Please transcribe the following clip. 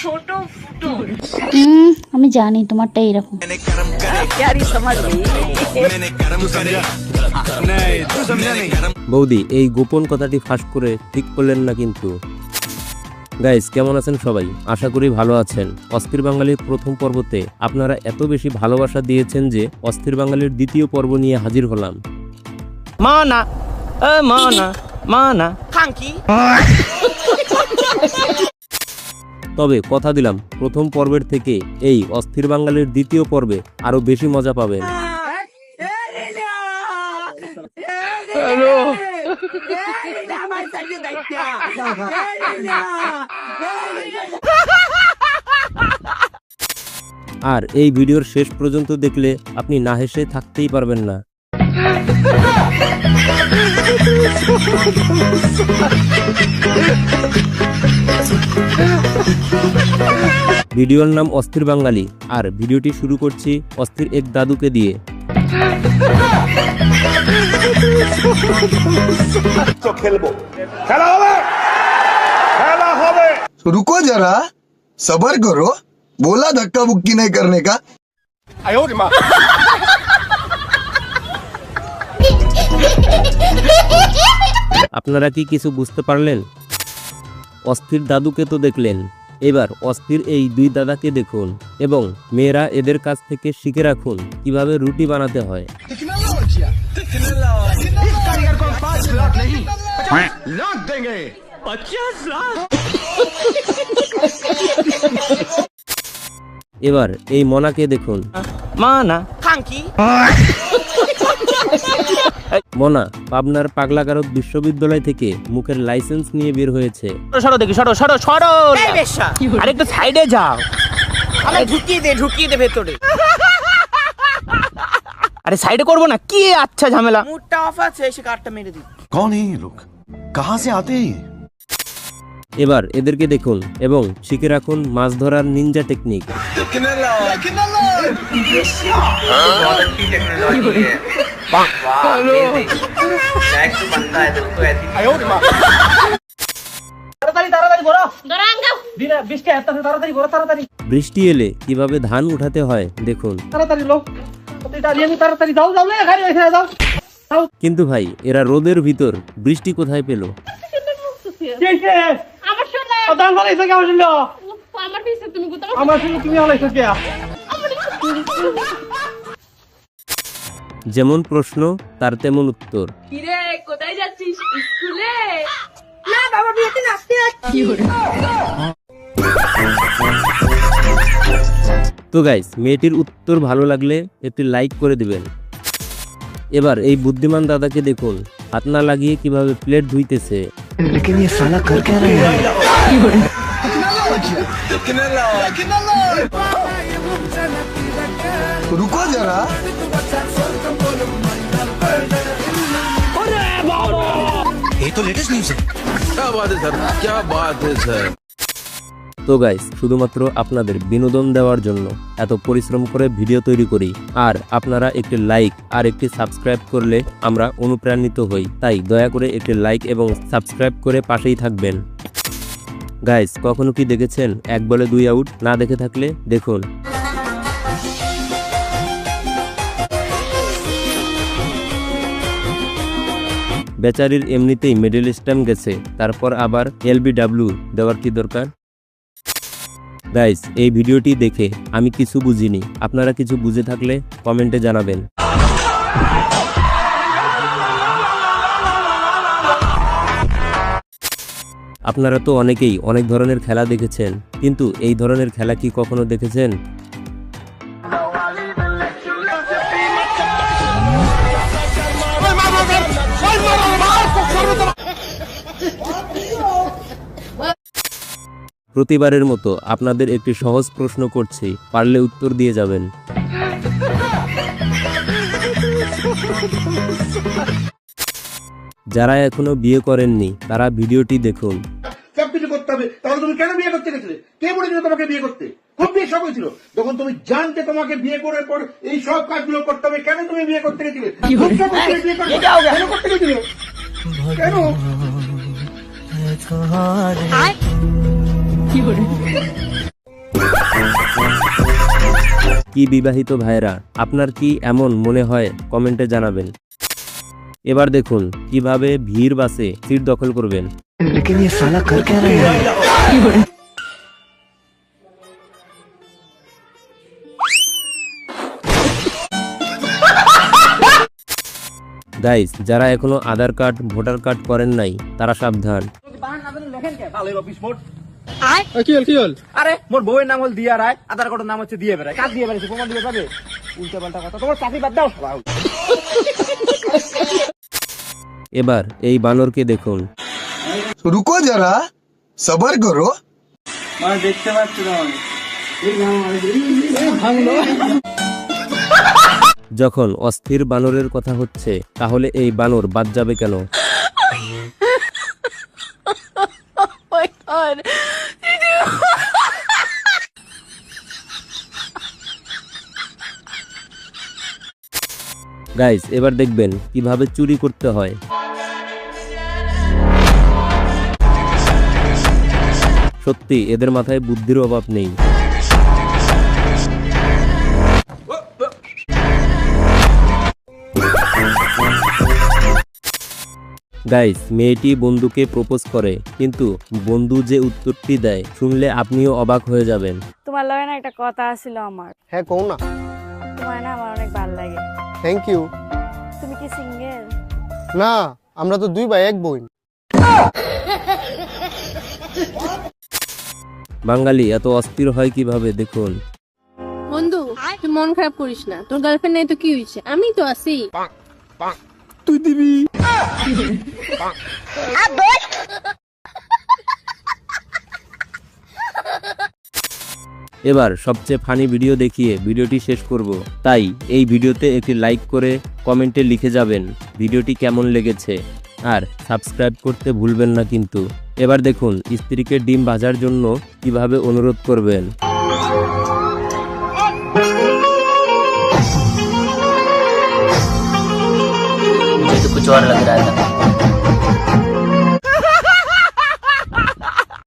ছোট ফুটো। আমি জানি তোমারটা এরকম। বৌদি, এই গোপন কথাটি ফাঁস করে ঠিক করলেন না কিন্তু। গাইস, কেমন আছেন সবাই? আশা করি ভালো আছেন। অস্থির বাঙালির প্রথম পর্বতে আপনারা এত বেশি ভালোবাসা দিয়েছেন যে অস্থির বাঙালির দ্বিতীয় পর্ব নিয়ে হাজির হলাম। মানা মানা মানা খাঙ্কি। তবে কথা দিলাম, প্রথম পর্বের থেকে এই অস্থির বাঙালির দ্বিতীয় পর্বে আরো বেশি মজা পাবেন। আর এই ভিডিওর শেষ পর্যন্ত দেখলে আপনি না হেসে থাকতেই পারবেন না। ভিডিওর নাম অস্থির বাঙালি, আর ভিডিওটি শুরু করছি অস্থির এক দাদুকে দিয়ে। रुको जरा, सबर करो, बोला धक्का बुक्की नहीं करने का। আপনারা কি কিছু বুঝতে পারলেন? অস্থির দাদুকে তো দেখলেন, এবার অস্থির এই দুই দাদাকে দেখুন এবং মেয়েরা এদের কাছ থেকে শিখে রাখুন কিভাবে রুটি বানাতে হয়। এবার এই মনাকে দেখুন। মানা খাঙ্কি। মনা পাবনার পাগলাগারদ বিশ্ববিদ্যালয় থেকে মুখের লাইসেন্স নিয়ে বের হয়েছে। সরো দেখি, সরো সরো সরো। এই বেশ্যা, আরেকটু সাইডে যাও। আমি ঢুকিয়ে দে ভেতরে। আরে সাইডে করবো না কি? আচ্ছা ঝামেলা। মুডটা অফ আছে, এসে কার্ডটা মেরে দিই। कौन है ये लोग? कहाँ से आते हैं? এবার এদেরকে দেখুন এবং শিখে রাখুন মাছ ধরার নিনজা টেকনিক। বৃষ্টি এলে কিভাবে ধান উঠাতে হয় দেখুন। কিন্তু ভাই, এরা রোদের ভিতর বৃষ্টি কোথায় পেল? যেমন প্রশ্ন তার তেমন উত্তর। কিরে কোথায় যাচ্ছিস? স্কুলে? না বাবা, বিয়েতে নাচতে যাচ্ছি। তো গাইস, মেয়েটির উত্তর ভালো লাগলে একটি লাইক করে দিবেন। এবার এই বুদ্ধিমান দাদাকে দেখুন হাত না লাগিয়ে কিভাবে প্লেট ধুইতেছে। रुको जरा, ये तो लेटेस्ट न्यूज़ है। क्या बात है सर, क्या बात है सर। তো গাইস, শুধুমাত্র আপনাদের বিনোদন দেওয়ার জন্য এত পরিশ্রম করে ভিডিও তৈরি করি, আর আপনারা একটি লাইক আর একটি সাবস্ক্রাইব করলে আমরা অনুপ্রাণিত হই। তাই দয়া করে একটি লাইক এবং সাবস্ক্রাইব করে পাশেই থাকবেন। গাইস, কখনো কি দেখেছেন 1 বলে 2 আউট? না দেখে থাকলে দেখুন। বেচারির এমনিতেই মিডল স্ট্যাম্প গেছে, তারপর আবার LBW দেওয়ার কি দরকার? গাইস, এই ভিডিওটি দেখে আমি কিছু বুঝিনি। আপনারা কিছু বুঝে থাকলে কমেন্টে জানাবেন। আপনারা তো অনেকেই অনেক ধরনের খেলা দেখেছেন, কিন্তু এই ধরনের খেলা কি কখনো দেখেছেন? প্রতিবারের মতো আপনাদের একটি সহজ প্রশ্ন করছি, পারলে উত্তর দিয়ে যাবেন। যারা এখনো বিয়ে করেননি তারা ভিডিওটি দেখুন। সবকিছু করতে হবে, তাহলে তুমি কেন বিয়ে করতে গেছিলে? কে বলেছিল তোমাকে বিয়ে করতে? খুব বিয়ে শখ হয়েছিল যখন তুমি জানতে তোমাকে বিয়ে করার পর এই সব কাজগুলো করতে হবে। কেন তুমি বিয়ে করতে গেছিলে? কেন করতে গেছিলে? কেন? কি বিবাহিত ভাইরা, আপনার কি এমন মনে হয় কমেন্টে জানাবেন। এবার দেখুন কিভাবে ভিড় বাসে সিট দখল করবেন। গাইস, যারা এখনো আধার কার্ড ভোটার কার্ড করেন নাই তারা সাবধান। আরে মোর বউয়ের নাম হল দিয়া রায়, আধার কার্ডের নাম হচ্ছে দিয়ে বেড়ায়। কাজ দিয়ে বেড়াইছে, প্রমাণ দিয়ে পাবে? উল্টা পাল্টা কথা, তোমার চাকরি বাদ দাও। এবার এই বানরকে দেখুন। रुको जरा सबर करो। যখন অস্থির বানরের কথা হচ্ছে, তাহলে এই বানর বাদ যাবে কেন? গাইস, এবার দেখবেন কিভাবে চুরি করতে হয়। সত্যি এদের মাথায় বুদ্ধির অভাব নেই। গাইস, মেয়েটি বন্ধুকে প্রপোজ করে, কিন্তু বন্ধু যে উত্তরটি দেয় শুনলে আপনিও অবাক হয়ে যাবেন। তোমার লগে না একটা কথা ছিল আমার। হ্যাঁ কও না। তোমার না আমার অনেক ভালো লাগে। Thank you. তুমি কি সিঙ্গেল? না, আমরা তো 2 ভাই 1 বোন। বাঙালি এত অস্থির হয় কিভাবে দেখুন। বন্ধু তুই মন খারাপ করিস না, তোর গার্লফ্রেন্ড নাই তো কি হয়েছে, আমি তো আছি। তুই দিবি। এবার সবচেয়ে ফানি ভিডিও দেখিয়ে ভিডিওটি শেষ করব, তাই এই ভিডিওতে একটি লাইক করে কমেন্টে লিখে যাবেন ভিডিওটি কেমন লেগেছে, আর সাবস্ক্রাইব করতে ভুলবেন না কিন্তু। এবার দেখুন স্ত্রীকে ডিম ভাজার জন্য কিভাবে অনুরোধ করবেন। मुझे तो कुछ और लग रहा था।